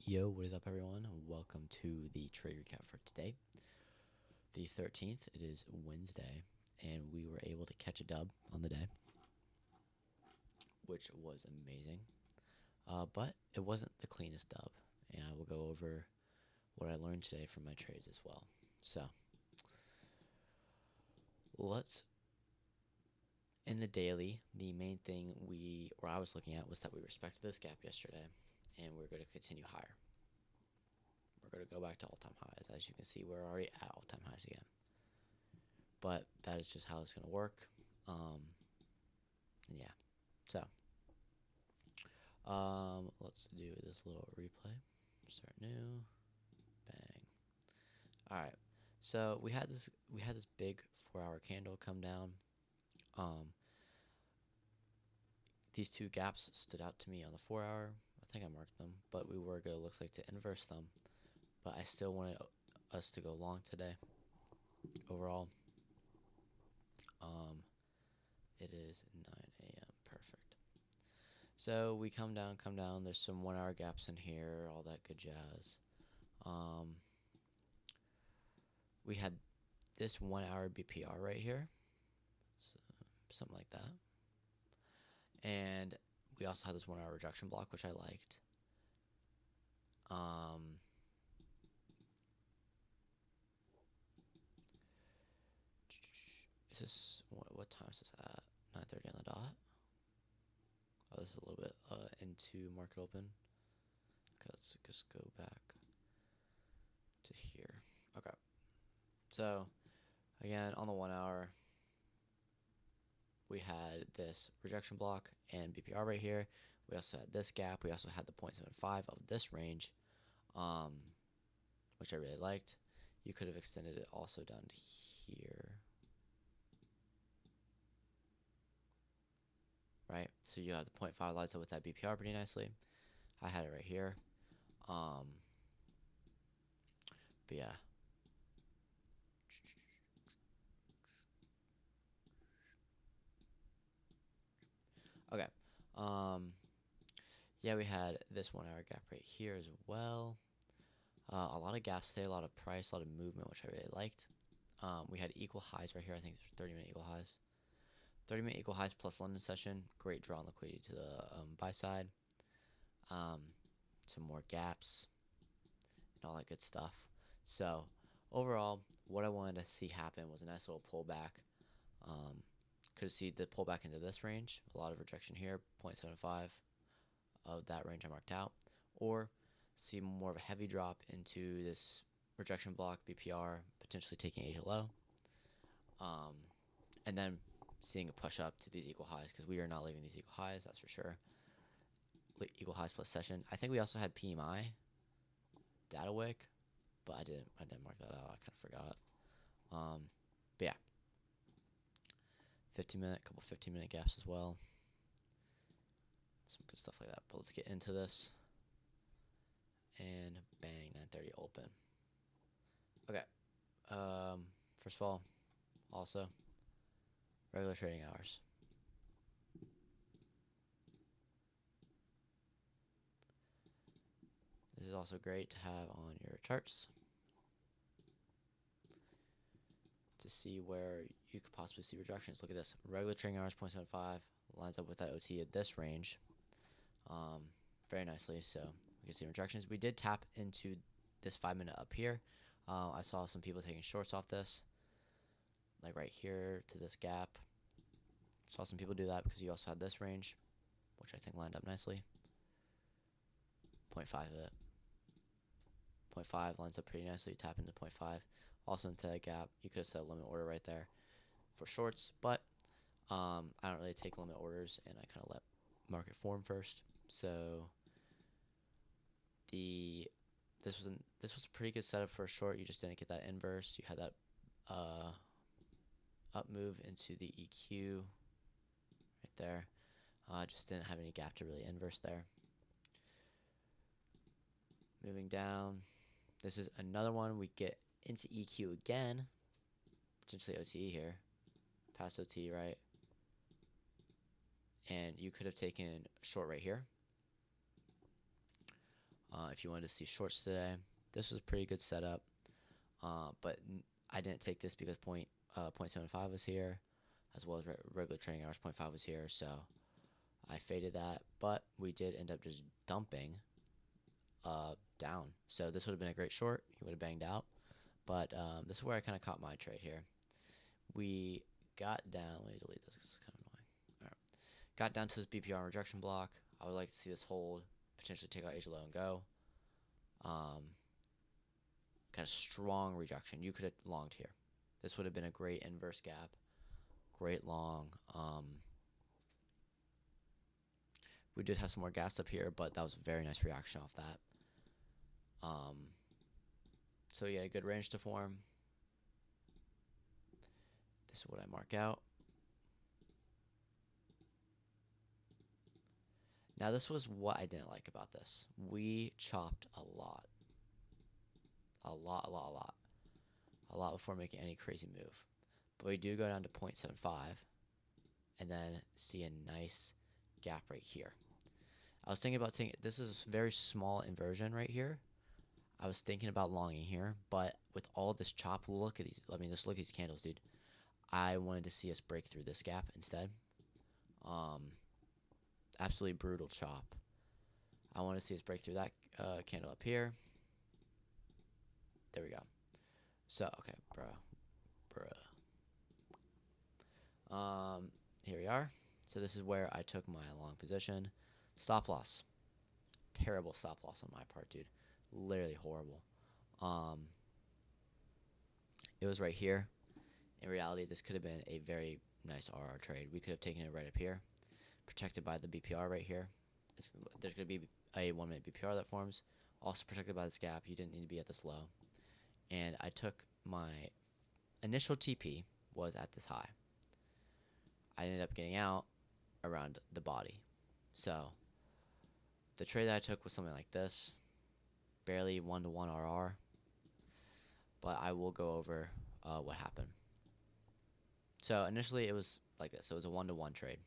Yo, what is up, everyone? Welcome to the trade recap for today, the 13th. It is Wednesday, and we were able to catch a dub on the day, which was amazing. But it wasn't the cleanest dub, and I will go over what I learned today from my trades as well. So, let's. In the daily, the main thing I was looking at was that we respected this gap yesterday, and we're going to continue higher. We're going to go back to all-time highs. As you can see, we're already at all-time highs again. But that is just how it's going to work. And yeah. So, let's do this little replay. Start new. Bang. All right. So we had this big 4-hour candle come down. These two gaps stood out to me on the 4-hour. I think I marked them, but we were going to look like to inverse them. But I still wanted us to go long today. Overall, it is 9 a.m. Perfect. So we come down. There's some 1-hour gaps in here, all that good jazz. We had this 1-hour BPR right here, something like that. And we also had this 1-hour rejection block, which I liked. Is this, what time is this at? 9:30 on the dot. Oh, this is a little bit into market open. Okay, let's just go back to here. Okay. So, again, on the 1-hour, we had this rejection block and BPR right here. We also had this gap. We also had the 0.75 of this range, which I really liked. You could have extended it also down to here. Right? So you have the 0.5 lines up with that BPR pretty nicely. I had it right here. But yeah. Okay. Yeah, we had this 1-hour gap right here as well. A lot of gaps today, a lot of price, a lot of movement, which I really liked. We had equal highs right here. I think there's 30-minute equal highs. 30-minute equal highs plus London session. Great draw on liquidity to the buy side. Some more gaps and all that good stuff. So overall, what I wanted to see happen was a nice little pullback. Could see the pullback into this range. A lot of rejection here, 0.75 of that range I marked out. Or see more of a heavy drop into this rejection block, BPR, potentially taking Asia low. And then seeing a push up to these equal highs, because we are not leaving these equal highs, that's for sure. Equal highs plus session. I think we also had PMI data wick, but I didn't mark that out. I kind of forgot. But yeah, 15-minute, couple 15-minute gaps as well. Some good stuff like that. But let's get into this. And bang, 9:30 open. Okay. First of all, also regular trading hours. This is also great to have on your charts to see where you could possibly see rejections. Look at this. Regular trading hours, 0.75, lines up with that OT at this range very nicely. So we can see rejections. We did tap into this 5-minute up here. I saw some people taking shorts off this, like right here to this gap. Saw some people do that because you also had this range, which I think lined up nicely. 0.5 of it. 0.5 lines up pretty nicely. Tap into 0.5. Also into that gap. You could have set a limit order right there for shorts, but I don't really take limit orders, and I kind of let market form first. So this was a pretty good setup for a short. You just didn't get that inverse. You had that up move into the EQ right there. Just didn't have any gap to really inverse there. Moving down, this is another one. We get into EQ again, potentially OTE here, past OTE, right? And you could have taken a short right here. If you wanted to see shorts today, this was a pretty good setup. But I didn't take this because 0.75 was here, as well as regular training hours 0.5 was here, so I faded that. But we did end up just dumping down. So this would have been a great short. He would have banged out. But this is where I kind of caught my trade here. We got down. Let me delete this because it's kind of annoying. All right. Got down to this BPR and rejection block. I would like to see this hold, potentially take out Asia low and go. Kind of strong rejection. You could have longed here. This would have been a great inverse gap. Great long. We did have some more gas up here, but that was a very nice reaction off that. So yeah, good range to form. This is what I mark out. Now this was what I didn't like about this. We chopped a lot. A lot before making any crazy move. But we do go down to 0.75 and then see a nice gap right here. I was thinking about taking, this is a very small inversion right here. I was thinking about longing here, but with all this chop, look at these. I mean, just look at these candles, dude. I wanted to see us break through this gap instead. Absolutely brutal chop. I want to see us break through that candle up here. There we go. So, okay, here we are. So this is where I took my long position. Stop loss. Terrible stop loss on my part, dude. Literally horrible. It was right here. In reality, this could have been a very nice RR trade. We could have taken it right up here, protected by the BPR right here. There's going to be a 1 minute BPR that forms, also protected by this gap. You didn't need to be at this low. And I took my initial TP was at this high. I ended up getting out around the body. So the trade that I took was something like this, barely 1-to-1 RR, but I will go over what happened. So initially it was like this. It was a 1-to-1 trade.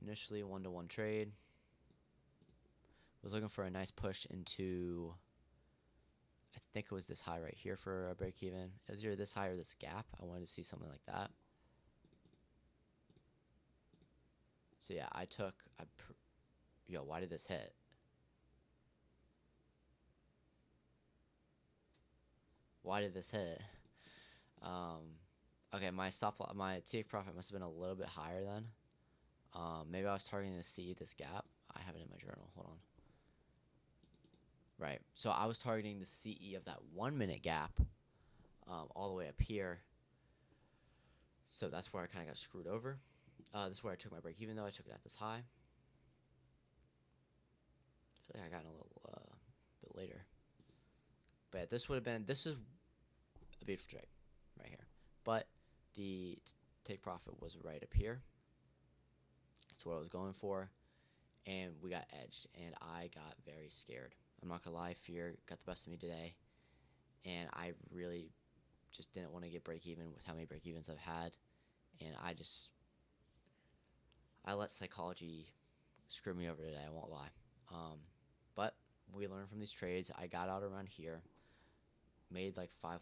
Initially 1-to-1 trade. Was looking for a nice push into, I think it was this high right here for a break even. It was either this high or this gap. I wanted to see something like that. So yeah, I took, yo, why did this hit? Why did this hit? Okay, my take profit must have been a little bit higher then. Maybe I was targeting to see this gap. I have it in my journal. Hold on. Right. So I was targeting the CE of that 1 minute gap, all the way up here. So that's where I kind of got screwed over. This is where I took my break, even though I took it at this high. I feel like I got in a little bit later. But this would have been, this is a beautiful trade right here. But the take profit was right up here. That's what I was going for. And we got edged, and I got very scared. I'm not gonna lie, fear got the best of me today, and I really just didn't want to get break even with how many break evens I've had, and I let psychology screw me over today. I won't lie. But we learned from these trades. I got out around here, made like $500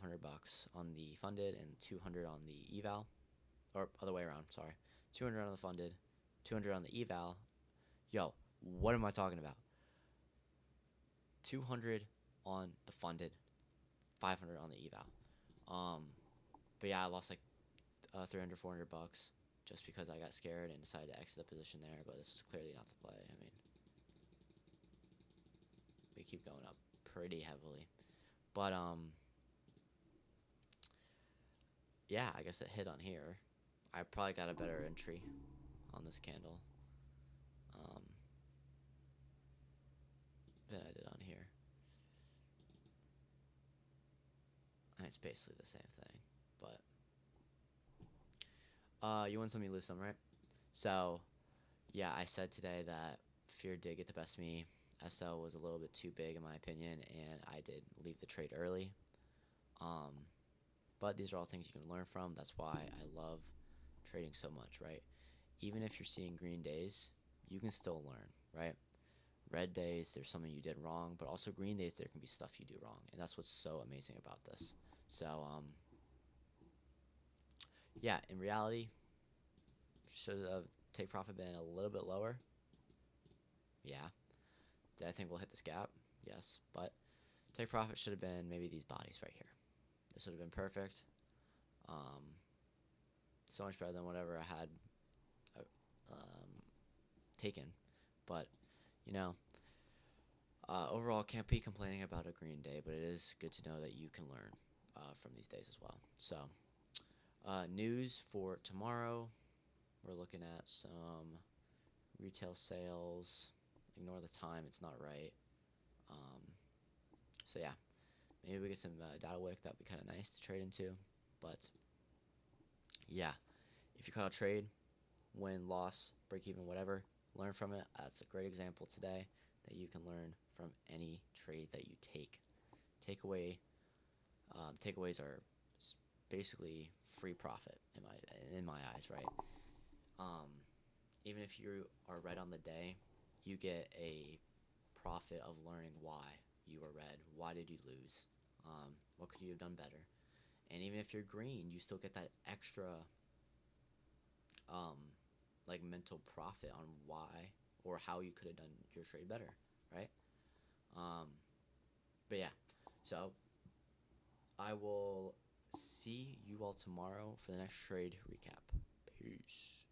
on the funded and 200 on the eval, or other way around. Sorry, 200 on the funded, 200 on the eval. Yo, what am I talking about? 200 on the funded, 500 on the eval. But yeah, I lost like 300, $400 just because I got scared and decided to exit the position there. But this was clearly not the play. I mean, we keep going up pretty heavily. But yeah, I guess it hit on here. I probably got a better entry on this candle than I did on here. It's basically the same thing, but you win some, you lose some, right? So yeah, I said today that fear did get the best of me. SL was a little bit too big in my opinion, and I did leave the trade early. But these are all things you can learn from. That's why I love trading so much, right? Even if you're seeing green days, you can still learn, right? Red days, there's something you did wrong, but also green days, there can be stuff you do wrong, and that's what's so amazing about this. So, yeah, in reality, should take profit been a little bit lower? Yeah. Did I think we'll hit this gap? Yes, but take profit should have been maybe these bodies right here. This would have been perfect. Um, so much better than whatever I had taken. But, you know, overall, can't be complaining about a green day, but it is good to know that you can learn from these days as well. So, news for tomorrow, we're looking at some retail sales. Ignore the time, it's not right. So yeah, maybe we get some data wick. That'd be kind of nice to trade into. But yeah, if you caught a trade, win, loss, break even, whatever, learn from it. That's a great example today that you can learn from any trade that you take. Takeaways are basically free profit in my eyes, right? Um, Even if you are red on the day, you get a profit of learning why you were red. Why did you lose? What could you have done better? And even if you're green, you still get that extra um, like mental profit on why or how you could have done your trade better, right? Um, but yeah, so I will see you all tomorrow for the next trade recap. Peace.